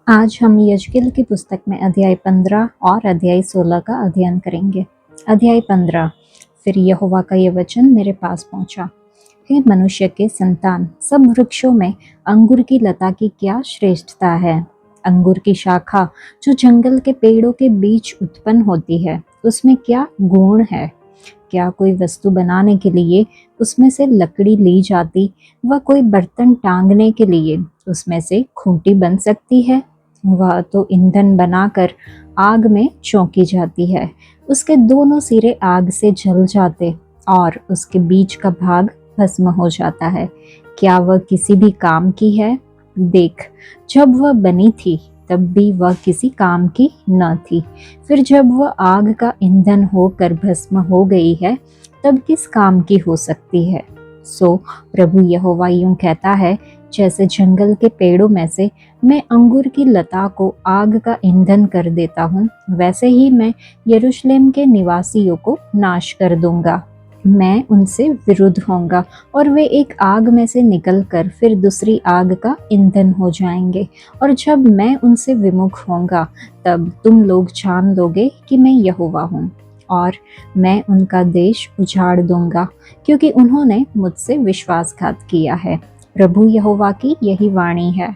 आज हम यजकेल की पुस्तक में अध्याय 15 और अध्याय 16 का अध्ययन करेंगे। अध्याय 15। फिर यहोवा का ये वचन मेरे पास पहुंचा, हे मनुष्य के संतान, सब वृक्षों में अंगूर की लता की क्या श्रेष्ठता है। अंगूर की शाखा जो जंगल के पेड़ों के बीच उत्पन्न होती है, उसमें क्या गुण है। क्या कोई वस्तु बनाने के लिए उसमें से लकड़ी ली जाती व कोई बर्तन टांगने के लिए उसमें से खूंटी बन सकती है। वह तो ईंधन बनाकर आग में झोंकी जाती है, उसके दोनों सिरे आग से जल जाते और उसके बीच का भाग भस्म हो जाता है। क्या वह किसी भी काम की है? देख, जब वह बनी थी तब भी वह किसी काम की न थी। फिर जब वह आग का ईंधन होकर भस्म हो गई है, तब किस काम की हो सकती है। सो प्रभु यहोवा यूं कहता है, जैसे जंगल के पेड़ों में से मैं अंगूर की लता को आग का ईंधन कर देता हूँ, वैसे ही मैं यरूशलेम के निवासियों को नाश कर दूंगा। मैं उनसे विरुद्ध होऊंगा और वे एक आग में से निकलकर फिर दूसरी आग का ईंधन हो जाएंगे। और जब मैं उनसे विमुख होऊंगा, तब तुम लोग जान लोगे कि मैं यहोवा हूँ। और मैं उनका देश उजाड़ दूंगा, क्योंकि उन्होंने मुझसे विश्वासघात किया है। प्रभु यहोवा की यही वाणी है।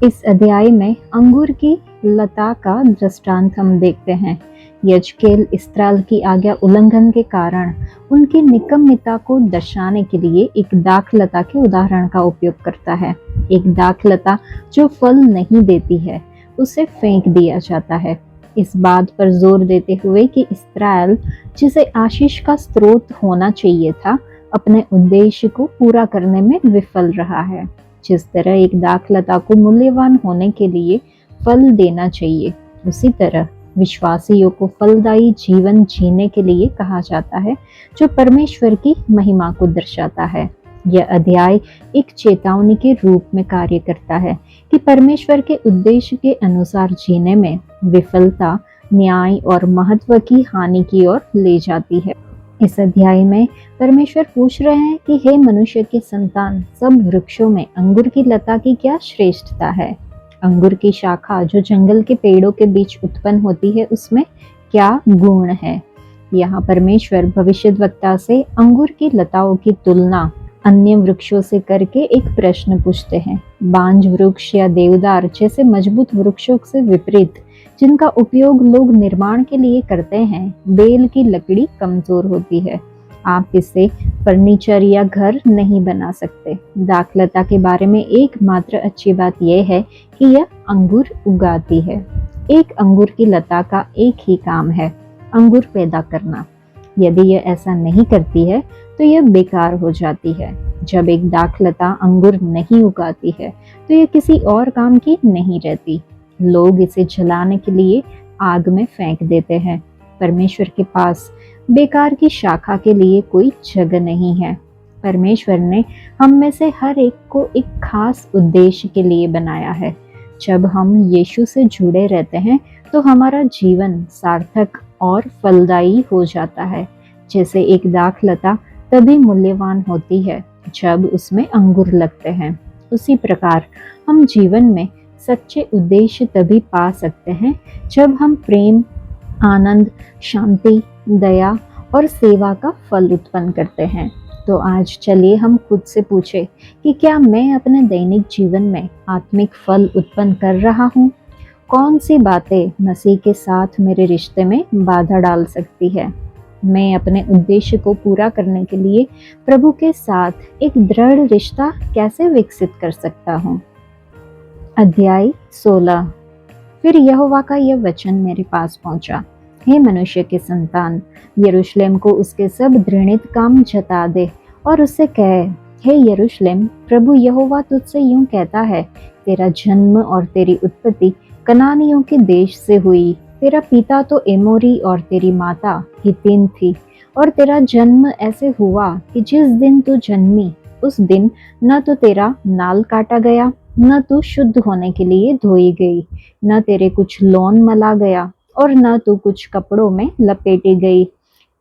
इस अध्याय में अंगूर की लता का दृष्टांत हम देखते हैं। यजकेल इस्राएल की आज्ञा उल्लंघन के कारण उनकी निकम्मिता को दर्शाने के लिए एक दाखलता के उदाहरण का उपयोग करता है। एक दाखलता जो फल नहीं देती है, उसे फेंक दिया जाता है। इस बात पर जोर देते हुए कि इस्राएल, जिसे आशीष का स्रोत होना चाहिए था, अपने उद्देश्य को पूरा करने में विफल रहा है। जिस तरह एक दाखलता को मूल्यवान होने के लिए फल देना चाहिए, उसी तरह विश्वासियों को फलदायी जीवन जीने के लिए कहा जाता है, जो परमेश्वर की महिमा को दर्शाता है। यह अध्याय एक चेतावनी के रूप में कार्य करता है कि परमेश्वर के उद्देश्य के अनुसार जीने में विफलता न्याय और महत्व की हानि की ओर ले जाती है। इस अध्याय में परमेश्वर पूछ रहे हैं कि हे मनुष्य के संतान, सब वृक्षों में अंगूर की लता की क्या श्रेष्ठता है। अंगूर की शाखा जो जंगल के पेड़ों के बीच उत्पन्न होती है, उसमें क्या गुण है। यहाँ परमेश्वर भविष्यद्वक्ता से अंगूर की लताओं की तुलना अन्य वृक्षों से करके एक प्रश्न पूछते हैं। बांज वृक्ष या देवदार जैसे मजबूत वृक्षों से विपरीत, जिनका उपयोग लोग निर्माण के लिए करते हैं, बेल की लकड़ी कमजोर होती है। आप इससे फर्नीचर या घर नहीं बना सकते। दाखलता के बारे में एकमात्र अच्छी बात यह है कि यह अंगूर उगाती है। एक अंगूर की लता का एक ही काम है, अंगूर पैदा करना। यदि यह ऐसा नहीं करती है तो यह बेकार हो जाती है। जब एक दाखलता अंगूर नहीं उगाती है तो यह किसी और काम की नहीं रहती। लोग इसे जलाने के लिए आग में फेंक देते हैं। परमेश्वर के पास बेकार की शाखा के लिए कोई जगह नहीं है। परमेश्वर ने हम में से हर एक को एक खास उद्देश्य के लिए बनाया है। जब हम यीशु से जुड़े रहते हैं तो हमारा जीवन सार्थक और फलदायी हो जाता है। जैसे एक दाखलता तभी मूल्यवान होती है जब उसमें अंगूर लगते हैं, उसी प्रकार हम जीवन में सच्चे उद्देश्य तभी पा सकते हैं जब हम प्रेम, आनंद, शांति, दया और सेवा का फल उत्पन्न करते हैं। तो आज चलिए हम खुद से पूछें कि क्या मैं अपने दैनिक जीवन में आत्मिक फल उत्पन्न कर रहा हूँ। कौन सी बातें मसीह के साथ मेरे रिश्ते में बाधा डाल सकती है। मैं अपने उद्देश्य को पूरा करने के लिए प्रभु के साथ एक दृढ़ रिश्ता कैसे विकसित कर सकता हूँ। अध्याय 16। फिर यहोवा का यह वचन मेरे पास पहुंचा, हे मनुष्य के संतान, यरूशलेम को उसके सब घृणित काम जता दे और उससे कहे, हे यरूशलेम, प्रभु यहोवा तुझसे यूं कहता है, तेरा जन्म और तेरी उत्पत्ति कनानियों के देश से हुई। तेरा पिता तो एमोरी और तेरी माता हित्तीन थी। और तेरा जन्म ऐसे हुआ कि जिस दिन तू जन्मी, उस दिन न तो तेरा नाल काटा गया, न तू शुद्ध होने के लिए धोई गई, न तेरे कुछ लोन मला गया और न तू कुछ कपड़ों में लपेटी गई।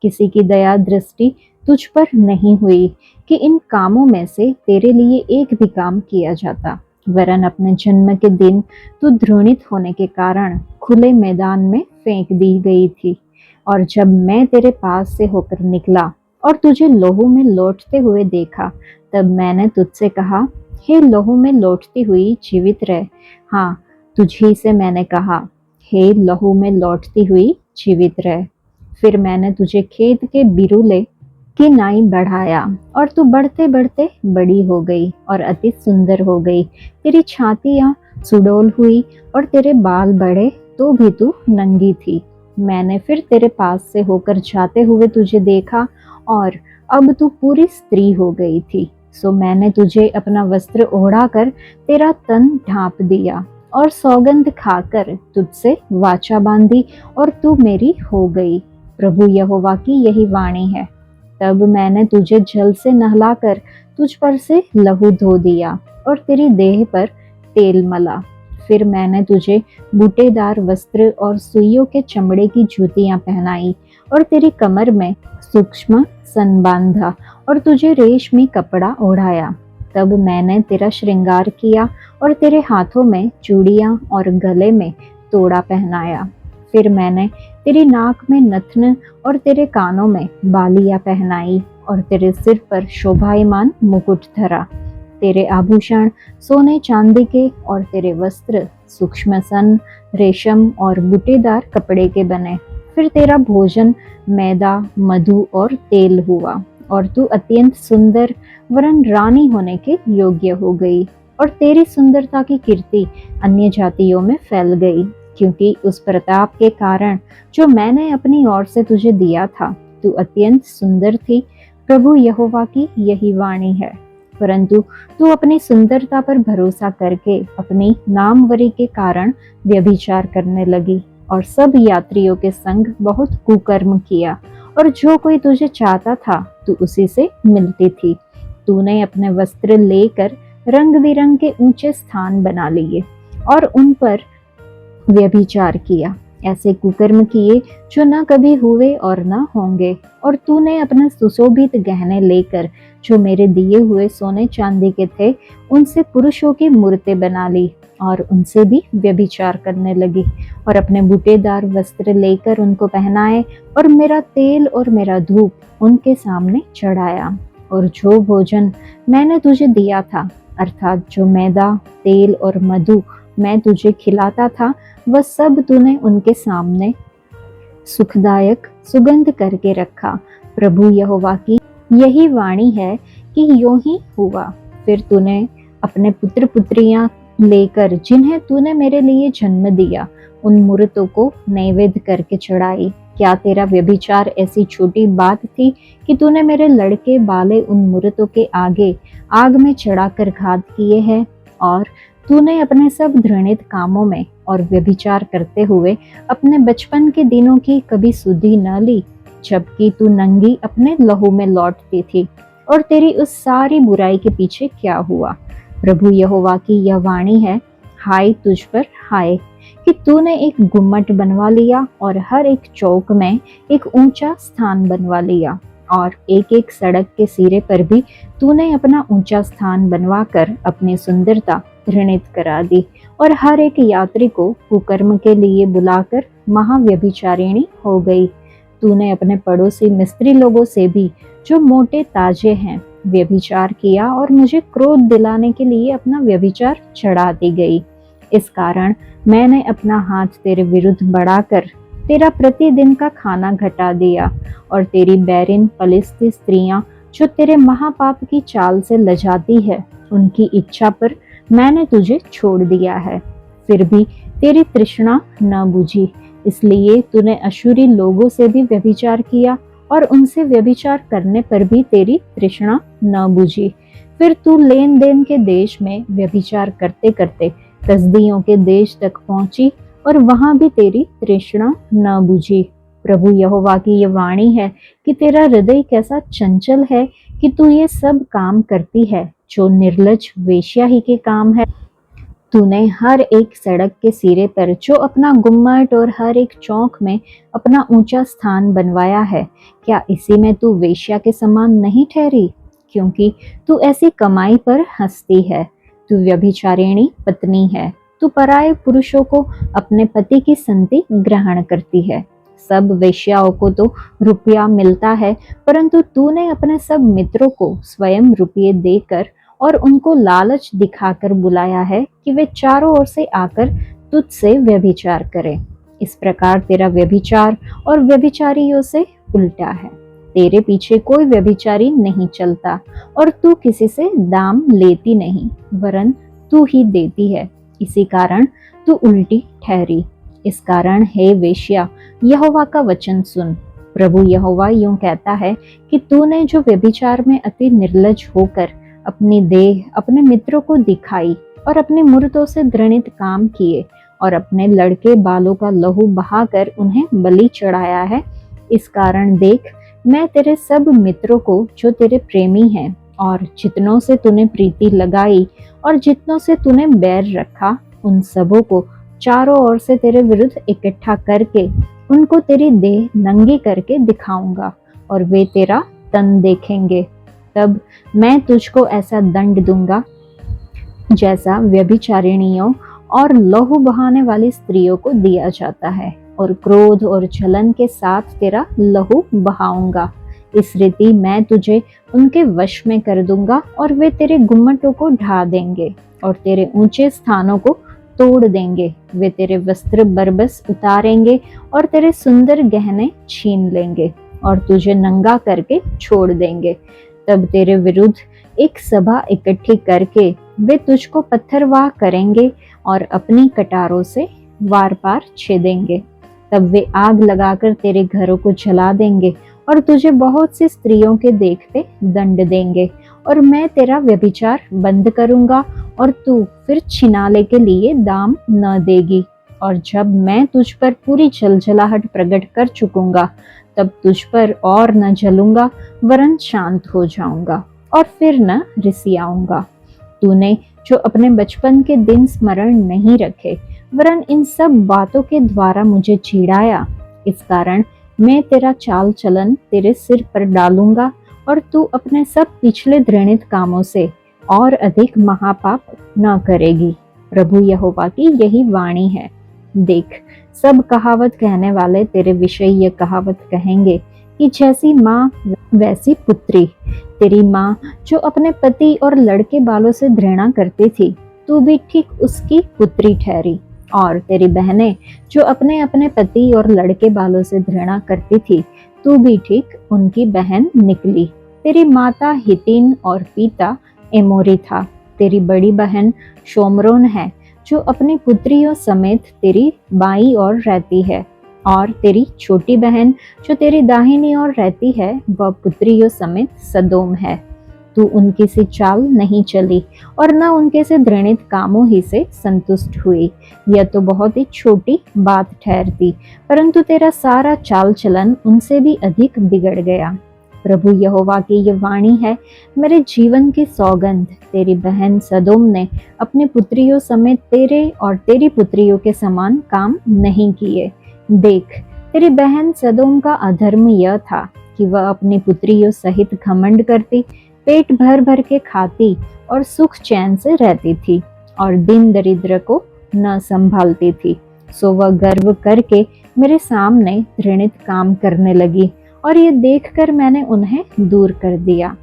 किसी की दया दृष्टि तुझ पर नहीं हुई कि इन कामों में से तेरे लिए एक भी काम किया जाता। वरन अपने जन्म के दिन तू घृणित होने के कारण खुले मैदान में फेंक दी गई थी। और जब मैं तेरे पास से होकर निकला और तुझे लहू में लौटते हुए देखा, तब मैंने तुझसे कहा, हे लहू में लौटती हुई जीवित रह। हाँ, तुझी से मैंने कहा, हे लहू में लौटती हुई जीवित रह। फिर मैंने तुझे खेत के बिरुले की नाई बढ़ाया और तू बढ़ते बढ़ते बड़ी हो गई और अति सुंदर हो गई। तेरी छातियां सुडौल हुई और तेरे बाल बढ़े तो भी तू नंगी थी। मैंने फिर तेरे पास से होकर जाते हुए तुझे देखा और अब तू पूरी स्त्री हो गई थी। सो मैंने तुझे अपना वस्त्र ओढ़ाकर तेरा तन ढांप दिया और सौगंध खाकर तुझसे वाचा बांधी और तू मेरी हो गई। प्रभु यहोवा की यही वाणी है। तब मैंने तुझे जल से नहलाकर तुझ पर से लहू धो दिया और तेरी देह पर तेल मला। फिर मैंने तुझे बूटेदार वस्त्र और सुइयों के चमड़े की जूतियां पहनाई और तेरी कमर में सूक्ष्म सन बांधा और तुझे रेशमी कपड़ा ओढ़ाया। तब मैंने तेरा श्रृंगार किया और तेरे हाथों में चूड़ियां और गले में तोड़ा पहनाया। फिर मैंने तेरी नाक में नथन और तेरे कानों में बालियां पहनाई और तेरे सिर पर शोभायमान मुकुट धरा। तेरे आभूषण सोने चांदी के और तेरे वस्त्र सूक्ष्म सन रेशम और बूटेदार कपड़े के बने। फिर तेरा भोजन मैदा मधु और तेल हुआ और तू अत्यंत सुंदर वरन रानी होने के योग्य हो गई। और तेरी सुंदरता की कीर्ति अन्य जातियों में फैल गई, क्योंकि उस प्रताप के कारण जो मैंने अपनी ओर से तुझे दिया था। तू अत्यंत सुंदर थी। प्रभु यहोवा की यही वाणी है। परंतु तू अपनी सुंदरता पर भरोसा करके अपनी नामवरी के कारण व्यभिचार करने लगी और सब यात्रियों के संग बहुत कुकर्म किया। और जो कोई तुझे चाहता था तू उसी से मिलती थी। तूने अपने वस्त्र लेकर रंग बिरंग के ऊंचे स्थान बना लिए और उन पर व्यभिचार किया। ऐसे कुकर्म किए जो न कभी हुए और न होंगे। और तूने अपने सुशोभित गहने लेकर जो मेरे दिए हुए सोने चांदी के थे उनसे पुरुषों की मूर्तें बना ली और उनसे भी व्यभिचार करने लगी। और अपने बूटेदार वस्त्र लेकर उनको पहनाए और मेरा तेल और मेरा धूप उनके सामने चढ़ाया। और जो भोजन मैंने तुझे दिया था, अर्थात जो मैदा तेल और मधु मैं तुझे खिलाता था, वह सब तूने उनके सामने सुखदायक सुगंध करके रखा। प्रभु यहोवा की यही वाणी है कि यों ही हुआ। फिर तूने अपने पुत्र पुत्रियां लेकर जिन्हें तूने मेरे लिए जन्म दिया उन मूर्तों को नैवेद्य करके चढ़ाई। क्या तेरा व्यभिचार ऐसी छोटी बात थी कि तूने मेरे लड़के बाले उन मूर्तों के आगे आग में चढ़ाकर घात किए हैं? और तूने अपने सब घृणित कामों में और व्यभिचार करते हुए अपने बचपन के दिनों की कभी सुधि न ली, जबकि तू नंगी अपने लहू में लौटती थी। और तेरी उस सारी बुराई के पीछे क्या हुआ? प्रभु यहोवा की यह वाणी है, हाय तुझ पर हाय, कि तूने एक गुम्मट बनवा लिया और हर एक चौक में एक ऊंचा स्थान बनवा लिया। और एक एक सड़क के सिरे पर भी तूने अपना ऊंचा स्थान बनवाकर अपनी सुंदरता घृणित करा दी और हर एक यात्री को कुकर्म के लिए बुलाकर महाव्यभिचारिणी हो गई। तूने अपने पड़ोसी मिस्त्री लोगों से भी जो मोटे ताजे हैं व्यभिचार किया और मुझे क्रोध दिलाने के लिए अपना व्यभिचार चढ़ाती गई। इस कारण मैंने अपना हाथ तेरे विरुद्ध बढ़ाकर तेरा प्रतिदिन का खाना घटा दिया और तेरी बैरिन फलिस्ती स्त्रियां जो तेरे महापाप की चाल से लजाती है उनकी इच्छा पर मैंने तुझे छोड़ दिया है। फिर भी तेरी तृष्णा न बुझी, इसलिए तूने अशूरी लोगों से भी व्यभिचार किया और उनसे व्यभिचार करने पर भी तेरी तृष्णा न बुझी। फिर तू लेन देन के देश में व्यभिचार करते करते कसदियों के देश तक पहुंची और वहां भी तेरी तृष्णा न बुझी। प्रभु यहोवा की ये वाणी है कि तेरा हृदय कैसा चंचल है कि तू ये सब काम करती है जो निर्लज वेश्या ही के काम है। तूने हर एक सड़क के सिरे पर जो अपना गुम्मट और हर एक चौक में अपना ऊंचा स्थान बनवाया है, क्या इसी में तू वेश्या के समान नहीं ठहरी? क्योंकि तू ऐसी कमाई पर हंसती है। तू व्यभिचारिणी पत्नी है। तू पराये पुरुषों को अपने पति की संगति ग्रहण करती है। सब वेश्याओं को तो रुपया मिलता है, परंतु तूने अपने सब मित्रों को स्वयं रुपये देकर और उनको लालच दिखाकर बुलाया है कि वे चारों ओर से आकर तुझसे व्यभिचार करें। इस प्रकार तेरा व्यभिचार और व्यभिचारियों से उल्टा है। तेरे पीछे कोई व्यभिचारी नहीं चलता और तू किसी से दाम लेती नहीं, वरन तू ही देती है। इसी कारण तू उल्टी ठहरी। इस कारण हे वेश्या, यहोवा का वचन सुन। प्रभु यहोवा यूं कहता है कि तूने जो व्यभिचार में अति निर्लज होकर अपनी देह अपने मित्रों को दिखाई और अपने मूर्तों से घृणित काम किए और अपने लड़के बालों का लहू बहाकर उन्हें बलि चढ़ाया है, इस कारण देख, मैं तेरे सब मित्रों को जो तेरे प्रेमी हैं और जितनों से तूने प्रीति लगाई और जितनों से तूने बैर रखा, उन सबों को चारों ओर से तेरे विरुद्ध इकट्ठा करके उनको तेरी देह नंगी करके दिखाऊंगा और वे तेरा तन देखेंगे। तब मैं तुझको ऐसा दंड दूंगा जैसा व्यभिचारिणियों और लहू बहाने वाली स्त्रियों को दिया जाता है, और क्रोध और जलन के साथ तेरा लहू बहाऊंगा। इस रीति मैं तुझे उनके वश में कर दूंगा और वे तेरे गुम्मटों को ढा देंगे और तेरे ऊंचे स्थानों को तोड़ देंगे। वे तेरे वस्त्र बरबस उतारेंगे और तेरे सुंदर गहने छीन लेंगे और तुझे नंगा करके छोड़ देंगे। तब तेरे विरुद्ध एक सभा इकट्ठी करके वे तुझको पत्थरवाह करेंगे और अपनी कटारों से वार पार छेदेंगे। तब वे आग लगाकर तेरे घरों को जला देंगे और तुझे बहुत सी स्त्रियों के देखते दंड देंगे, और मैं तेरा व्यभिचार बंद करूंगा और तू फिर छिनाले के लिए दाम न देगी। और जब मैं तुझ पर पूरी जलजलाहट प्रकट कर चुकूंगा, तब तुझ पर और न जलूंगा, वरन शांत हो जाऊंगा और फिर न रिसियाऊंगा। तूने जो अपने बचपन के दिन स्मरण नहीं रखे, वरन इन सब बातों के द्वारा मुझे चिढ़ाया, इस कारण मैं तेरा चाल चलन तेरे सिर पर डालूंगा और तू अपने सब पिछले घृणित कामों से और अधिक महापाप न करेगी। प्रभु यहोवा की यही वाणी है। देख, सब कहावत कहने वाले तेरे विषय ये कहावत कहेंगे कि जैसी माँ वैसी पुत्री। तेरी माँ जो अपने पति और लड़के बालों से घृणा करती थी, तू भी ठीक उसकी पुत्री ठहरी। और तेरी बहनें जो अपने अपने पति और लड़के बालों से घृणा करती थी, तू भी ठीक उनकी बहन निकली। तेरी माता हितीन और पिता एमोरी था। तेरी बड़ी बहन शोमरोन है, जो अपनी पुत्रियों समेत तेरी बाईं ओर रहती है, और तेरी छोटी बहन जो तेरी दाहिनी ओर रहती है, वह पुत्रियों समेत सदोम है। तू उनकी सी चाल नहीं चली और न उनके से घृणित कामों ही से संतुष्ट हुई। यह तो बहुत ही छोटी बात ठहरती, परंतु तेरा सारा चाल चलन उनसे भी अधिक बिगड़ गया। प्रभु यहोवा की ये वाणी है, मेरे जीवन की सौगंध, तेरी बहन सदोम ने अपनी पुत्रियों समेत तेरे और तेरी पुत्रियों के समान काम नहीं किए। देख, तेरी बहन सदोम का अधर्म यह था कि वह अपनी पुत्रियों सहित घमंड करती, पेट भर भर के खाती और सुख चैन से रहती थी और दिन दरिद्र को न संभालती थी। सो वह गर्व करके मेरे सामने घृणित काम करने लगी, और ये देखकर मैंने उन्हें दूर कर दिया।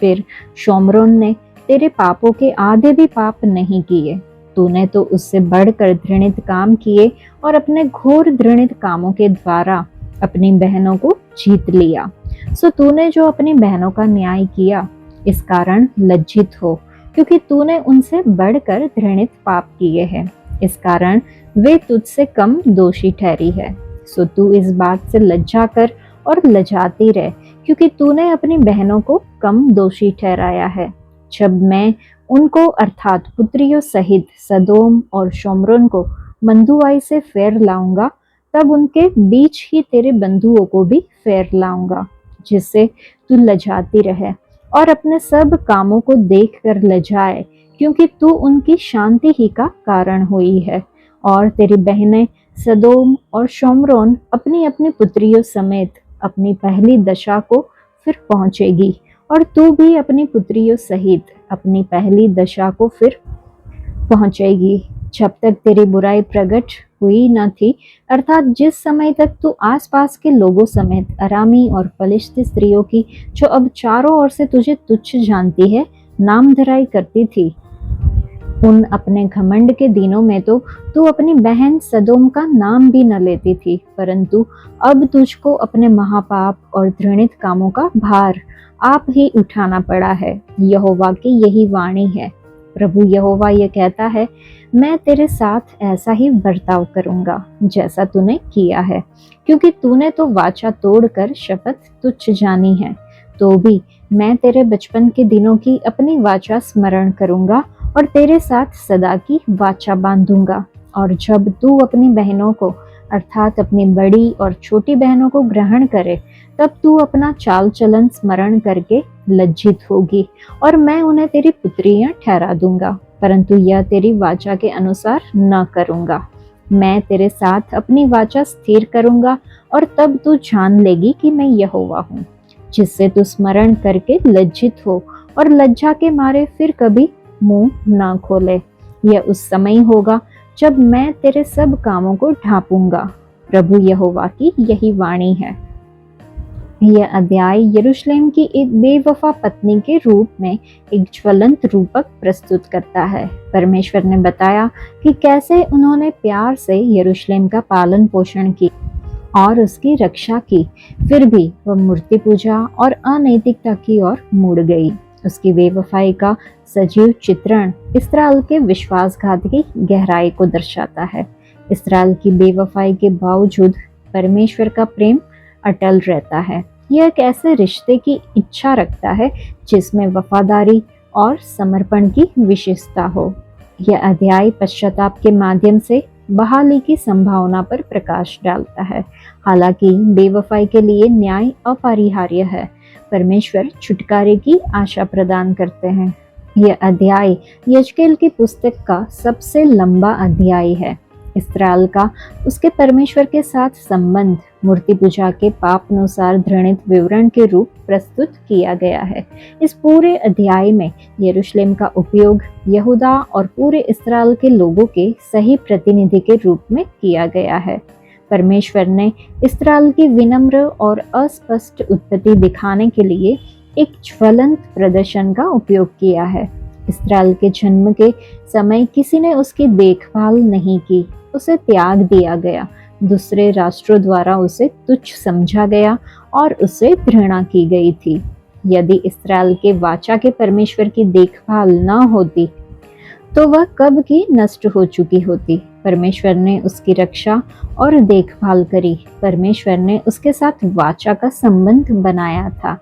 फिर शोमरोन ने तेरे पापों के आधे भी पाप नहीं किए। तूने तो उससे बढ़कर घृणित काम किए और अपने घोर घृणित कामों के द्वारा अपनी बहनों को जीत लिया। सो तूने जो अपनी बहनों का न्याय किया, इस कारण लज्जित हो, क्योंकि तूने उनसे बढ़कर घृणित पाप किए हैं। इस कारण वे तुझसे कम दोषी ठहरी है। सो तू इस बात से लज्जा कर और लजाती रह, क्योंकि तूने अपनी बहनों को कम दोषी ठहराया है। जब मैं उनको अर्थात पुत्रियों सहित सदोम और शोमरोन को बंधुआई से फेर लाऊंगा, तब उनके बीच ही तेरे बंधुओं को भी फेर लाऊंगा, जिससे तू लजाती रहे और अपने सब कामों को देखकर लजाए, क्योंकि तू उनकी शांति ही का कारण हुई है। और तेरी बहनें सदोम और शोमरोन अपनी अपनी पुत्रियों समेत अपनी पहली दशा को फिर पहुंचेगी, और तू भी अपनी पुत्रियों सहित अपनी पहली दशा को फिर पहुंचेगी। जब तक तेरी बुराई प्रकट हुई न थी, अर्थात जिस समय तक तू आसपास के लोगों समेत अरामी और फलिश्ती स्त्रियों की, जो अब चारों ओर से तुझे तुच्छ जानती है, नामधराई करती थी, उन अपने घमंड के दिनों में तो तू अपनी बहन सदोम का नाम भी न लेती थी, परंतु अब तुझको अपने महापाप और घृणित कामों का भार आप ही उठाना पड़ा है। यहोवा की यही वाणी है। प्रभु यहोवा ये कहता है, मैं तेरे साथ ऐसा ही बर्ताव करूंगा जैसा तूने किया है, क्योंकि तूने तो वाचा तोड़कर शपथ तुच्छ जानी है। तो भी मैं तेरे बचपन के दिनों की अपनी वाचा स्मरण करूंगा और तेरे साथ सदा की वाचा बांधूंगा। और जब तू अपनी बहनों को, अर्थात अपनी बड़ी और छोटी बहनों को ग्रहण करे, तब तू अपना चाल चलन स्मरण करके लज्जित होगी और मैं उन्हें तेरी पुत्रियां ठहरा दूंगा, परंतु यह तेरी वाचा के अनुसार न करूंगा। मैं तेरे साथ अपनी वाचा स्थिर करूंगा और तब तू जान लेगी कि मैं यहोवा हूँ, जिससे तू स्मरण करके लज्जित हो और लज्जा के मारे फिर कभी मुंह ना खोले। यह उस समय होगा जब मैं तेरे सब कामों को ढांपूंगा। प्रभु यहोवा की यही वाणी है। यह अध्याय यरूशलेम की एक बेवफा पत्नी के रूप में एक ज्वलंत रूपक प्रस्तुत करता है। परमेश्वर ने बताया कि कैसे उन्होंने प्यार से यरूशलेम का पालन पोषण किया और उसकी रक्षा की, फिर भी वह मूर्ति पूजा और अनैतिकता की ओर मुड़ गई। उसकी बेवफाई का सजीव चित्रण इस्राएल के विश्वासघात की गहराई को दर्शाता है। इस्राएल की बेवफाई के बावजूद परमेश्वर का प्रेम अटल रहता है। यह एक ऐसे रिश्ते की इच्छा रखता है जिसमें वफादारी और समर्पण की विशेषता हो। यह अध्याय पश्चाताप के माध्यम से बहाली की संभावना पर प्रकाश डालता है। हालांकि बेवफाई के लिए न्याय अपरिहार्य है, परमेश्वर छुटकारे की आशा प्रदान करते हैं। यह अध्याय यजकेल की पुस्तक का सबसे लंबा अध्याय है। इस्राएल का उसके परमेश्वर के साथ संबंध मूर्ति पूजा के पापानुसार घृणित विवरण के रूप प्रस्तुत किया गया है। इस पूरे अध्याय में यरूशलेम का उपयोग यहूदा और पूरे इस्राएल के लोगों के सही प्रतिनिधि के रूप में किया गया है। परमेश्वर ने इस्राएल की विनम्र और अस्पष्ट उत्पत्ति दिखाने के लिए एक ज्वलंत प्रदर्शन का उपयोग किया है। इस्राएल के जन्म के समय किसी ने उसकी देखभाल नहीं की, उसे त्याग दिया गया, दूसरे राष्ट्रों द्वारा उसे तुच्छ समझा गया और उसे घृणा की गई थी। यदि इस्राएल के वाचा के परमेश्वर की देखभाल न होती तो वह कब की नष्ट हो चुकी होती। परमेश्वर ने उसकी रक्षा और देखभाल करी। परमेश्वर ने उसके साथ वाचा का संबंध बनाया था।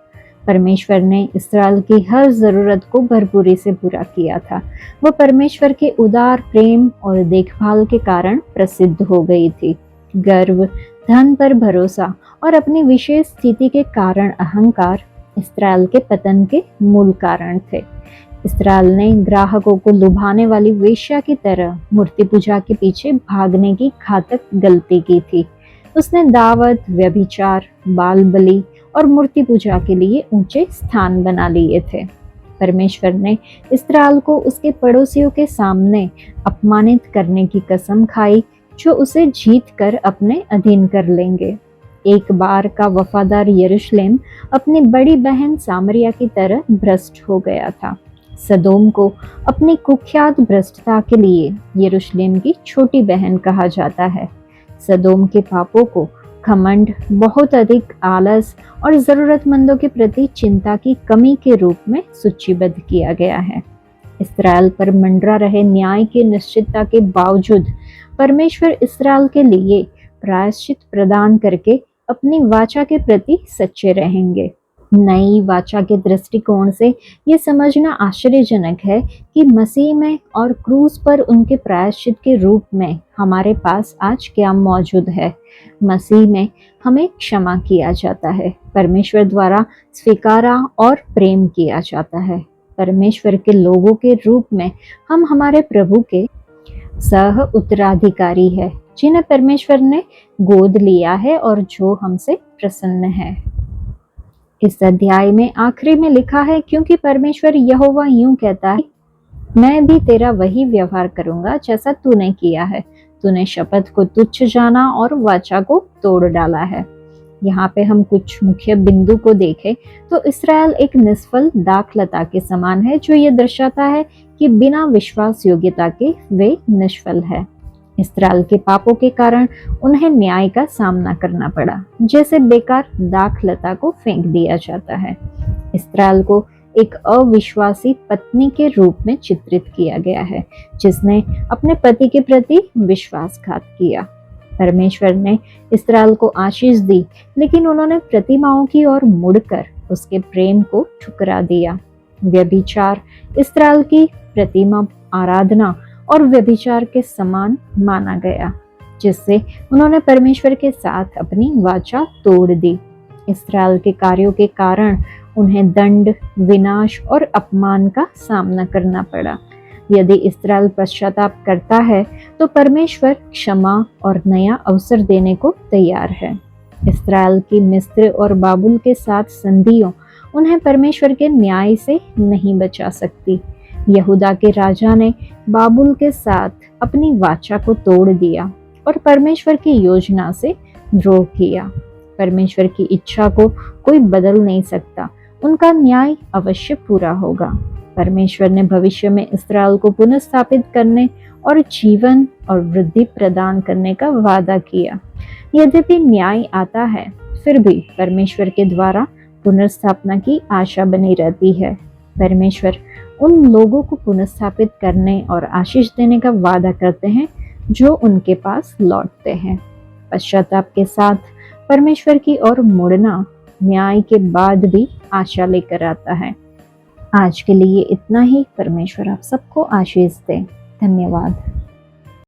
परमेश्वर ने इस्राएल की हर जरूरत को भरपूरी से पूरा किया था। वह परमेश्वर के उदार प्रेम और देखभाल के कारण प्रसिद्ध हो गई थी। गर्व, धन पर भरोसा और अपनी विशेष स्थिति के कारण अहंकार इस्राएल के पतन के मूल कारण थे। इस्राएल ने ग्राहकों को लुभाने वाली वेश्या की तरह मूर्ति पूजा के पीछे भागने की घातक गलती की थी। उसने दावत, व्यभिचार, बाल बलि और मूर्ति पूजा के लिए ऊंचे स्थान बना लिए थे। परमेश्वर ने इस्राएल को उसके पड़ोसियों के सामने अपमानित करने की कसम खाई, जो उसे जीत कर अपने अधीन कर लेंगे। एक बार का वफादार यरूशलेम अपनी बड़ी बहन सामरिया की तरह भ्रष्ट हो गया था। सदोम को अपनी कुख्यात भ्रष्टता के लिए यरूशलेम की छोटी बहन कहा जाता है। सदोम के पापों को घमंड, बहुत अधिक आलस और जरूरतमंदों के प्रति चिंता की कमी के रूप में सूचीबद्ध किया गया है। इस्राएल पर मंडरा रहे न्याय की निश्चितता के बावजूद परमेश्वर इस्राएल के लिए प्रायश्चित प्रदान करके अपनी वाचा के प्रति सच्चे रहेंगे। नई वाचा के दृष्टिकोण से ये समझना आश्चर्यजनक है कि मसीह में और क्रूस पर उनके प्रायश्चित के रूप में हमारे पास आज क्या मौजूद है। मसीह में हमें क्षमा किया जाता है, परमेश्वर द्वारा स्वीकारा और प्रेम किया जाता है। परमेश्वर के लोगों के रूप में हम हमारे प्रभु के सह उत्तराधिकारी है, जिन्हें परमेश्वर ने गोद लिया है और जो हमसे प्रसन्न है। इस अध्याय में आखिरी में लिखा है, क्योंकि परमेश्वर यहोवा यूं कहता है, मैं भी तेरा वही व्यवहार करूंगा जैसा तूने किया है। तूने शपथ को तुच्छ जाना और वाचा को तोड़ डाला है। यहाँ पे हम कुछ मुख्य बिंदु को देखें तो इसराइल एक निष्फल दाखलता के समान है, जो ये दर्शाता है कि बिना विश्वास योग्यता के वे निष्फल है। इसराइल के पापों के कारण उन्हें न्याय का सामना करना पड़ा, जैसे बेकार दाखलता को फेंक दिया जाता है। इसराइल को एक अविश्वासी पत्नी के रूप में चित्रित किया गया है, जिसने अपने पति के प्रति विश्वासघात किया। परमेश्वर ने इसराइल को आशीष दी, लेकिन उन्होंने प्रतिमाओं की ओर मुड़कर उसके प्रेम को ठुकरा दिया। व्यभिचार इसराइल की प्रतिमा आराधना और व्यभिचार के समान माना गया, जिससे उन्होंने परमेश्वर के साथ अपनी वाचा तोड़ दी। इसराइल के कार्यों के कारण उन्हें दंड, विनाश और अपमान का सामना करना पड़ा। यदि इसराइल पश्चाताप करता है तो परमेश्वर क्षमा और नया अवसर देने को तैयार है। इसराइल की मिस्र और बाबुल के साथ संधियों उन्हें परमेश्वर के न्याय से नहीं बचा सकती। यहूदा के राजा ने बाबुल के साथ अपनी वाचा को तोड़ दिया और परमेश्वर की योजना से द्रोह किया। परमेश्वर की इच्छा को कोई बदल नहीं सकता, उनका न्याय अवश्य पूरा होगा। परमेश्वर ने भविष्य में इसराइल को पुनर्स्थापित करने और जीवन और वृद्धि प्रदान करने का वादा किया। यद्यपि न्याय आता है, फिर भी परमेश्वर के द्वारा पुनर्स्थापना की आशा बनी रहती है। परमेश्वर उन लोगों को पुनर्स्थापित करने और आशीष देने का वादा करते हैं जो उनके पास लौटते हैं। पश्चाताप के साथ परमेश्वर की ओर मुड़ना न्याय के बाद भी आशा लेकर आता है। आज के लिए इतना ही। परमेश्वर आप सबको आशीष दे। धन्यवाद।